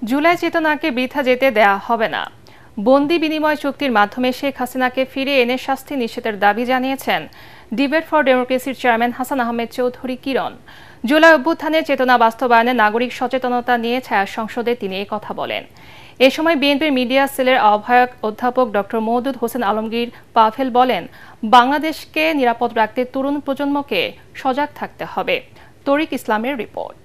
জুলাই চেতনাকে বৃথা যেতে দেয়া হবে না। বন্দি বিনিময় চুক্তির মাধ্যমে শেখ হাসিনাকে ফিরিয়ে এনে শাস্তি নিশ্চিতের দাবি জানিয়েছেন ডিবেট ফর ডেমোক্রেসির চেয়ারম্যান হাসান আহমেদ চৌধুরী কিরণ। জুলাই অভ্যুত্থানের চেতনা বাস্তবায়নে নাগরিক সচেতনতা নিয়ে ছায়া সংসদে তিনি কথা বলেন। এ সময় বিএনপির মিডিয়া সেলের আহ্বায়ক অধ্যাপক ডক্টর মওদুদ হোসেন আলমগীর পাভেল বলেন, বাংলাদেশকে নিরাপদ রাখতে তরুণ প্রজন্মকে সজাগ থাকতে হবে। তরিক ইসলামের রিপোর্ট।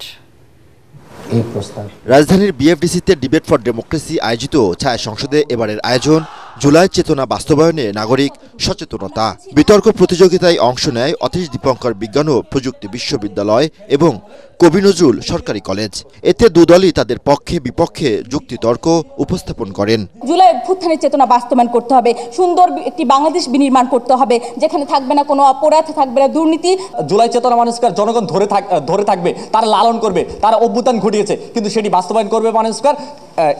রাজধানীর বিএফডিসিতে ডিবেট ফর ডেমোক্রেসি আয়োজিত ছায়া সংসদে এবারের আয়োজন জুলাই চেতনা বাস্তবায়নে নাগরিক সচেতনতা। বিতর্ক প্রতিযোগিতায় অংশ নেয় অতীশ দীপঙ্কর বিজ্ঞান ও প্রযুক্তি বিশ্ববিদ্যালয় এবং কবি নজরুল সরকারি কলেজ। এতে দুদলই তাদের পক্ষে বিপক্ষে যুক্তিতর্ক উপস্থাপন করেন। জুলাই অভ্যুত্থানের চেতনা বাস্তবায়ন করতে হবে, সুন্দর একটি বাংলাদেশ বিনির্মাণ করতে হবে, যেখানে থাকবে না কোনো অপরাধ, থাকবে না দুর্নীতি। জুলাই চেতনা মানুষকে জনগণ ধরে থাকবে, তারা লালন করবে, তারা অভ্যুত্থান ঘটিয়েছে, কিন্তু সেটি বাস্তবায়ন করবে মানুষকে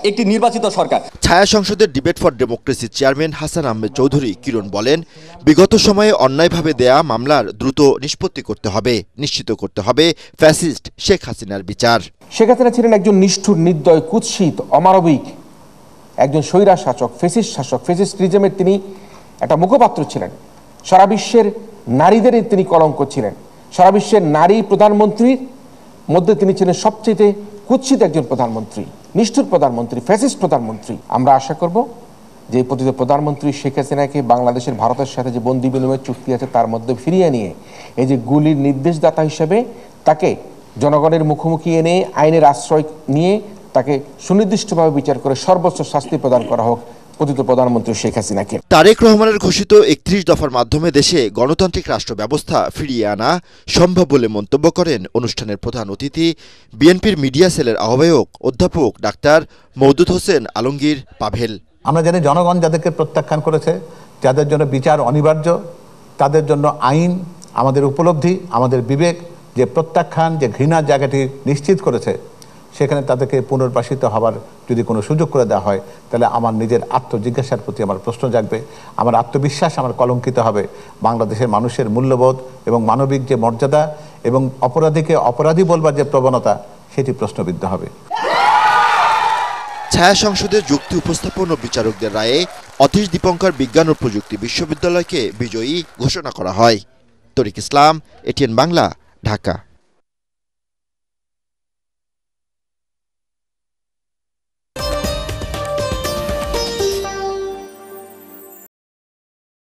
একটি নির্বাচিত সরকার। ছায়া সংসদের ডিবেট ফর ডেমোক্রেসির চেয়ারম্যান হাসান আহমেদ চৌধুরী কিরণ বলেন, বিগত সময়ে অন্যায়ভাবে দেয়া মামলার দ্রুত নিষ্পত্তি করতে হবে, নিশ্চিত করতে হবে ফ্যাসিস্ট শেখ হাসিনার বিচার। শেখ হাসিনা ছিলেন একজন নিষ্ঠুর, নির্দয়, কুৎসিত, অমানবিক একজন স্বৈরা শাসক, ফেসিস্ট শাসক। ফেসিস্ট্রিজমের তিনি একটা মুখপাত্র ছিলেন। সারা বিশ্বের নারীদের তিনি কলঙ্ক ছিলেন। সারা বিশ্বের নারী প্রধানমন্ত্রীর মধ্যে তিনি ছিলেন সবচেয়ে কুৎসিত একজন প্রধানমন্ত্রী, নিষ্ঠুর প্রধানমন্ত্রী, ফ্যাসিস্ট প্রধানমন্ত্রী। আমরা আশা করব যে পতিত প্রধানমন্ত্রী শেখ হাসিনাকে বাংলাদেশের ভারতের সাথে যে বন্দি বিনিময় চুক্তি আছে তার মধ্যে ফিরিয়ে নিয়ে এই যে গুলির নির্দেশদাতা হিসেবে তাকে জনগণের মুখোমুখি এনে আইনের আশ্রয় নিয়ে তাকে সুনির্দিষ্টভাবে বিচার করে সর্বোচ্চ শাস্তি প্রদান করা হোক পতিত প্রধানমন্ত্রী শেখ হাসিনাকে। তারেক রহমানের ঘোষিত ৩১ দফার মাধ্যমে দেশে গণতান্ত্রিক রাষ্ট্র ব্যবস্থা ফিরিয়ে আনা সম্ভব বলে মন্তব্য করেন অনুষ্ঠানের প্রধান অতিথি বিএনপির মিডিয়া সেলের আহ্বায়ক অধ্যাপক ডাক্তার মওদুদ হোসেন আলমগীর পাভেল। আমরা জানি জনগণ যাদেরকে প্রত্যাখ্যান করেছে, যাদের জন্য বিচার অনিবার্য, তাদের জন্য আইন, আমাদের উপলব্ধি, আমাদের বিবেক যে প্রত্যাখ্যান, যে ঘৃণার জায়গাটি নিশ্চিত করেছে, সেখানে তাদেরকে পুনর্বাসিত হবার যদি কোনো সুযোগ করে দেওয়া হয়, তাহলে আমার নিজের আত্মজিজ্ঞাসার প্রতি আমার প্রশ্ন জাগবে, আমার আত্মবিশ্বাস আমার কলঙ্কিত হবে। বাংলাদেশের মানুষের মূল্যবোধ এবং মানবিক যে মর্যাদা এবং অপরাধীকে অপরাধী বলবার যে প্রবণতা, সেটি প্রশ্নবিদ্ধ হবে। ছায়া সংসদের যুক্তি উপস্থাপন ও বিচারকদের রায়ে অতীশ দীপঙ্কর বিজ্ঞান ও প্রযুক্তি বিশ্ববিদ্যালয়কে বিজয়ী ঘোষণা করা হয়। তরিক ইসলাম, এটিএন বাংলা, ঢাকা।